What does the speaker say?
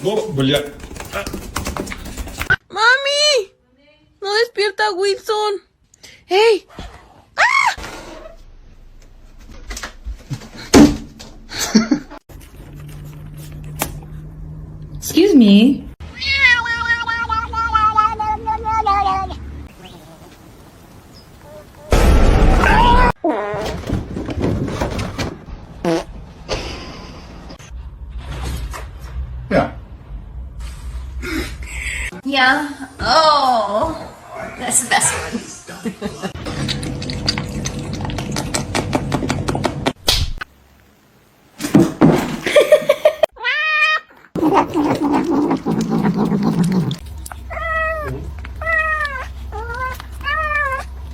Oh, bala. ¡Mami! ¡No despierta Wilson! ¡Hey! Excuse me. Yeah. Yeah. Oh, that's the best one.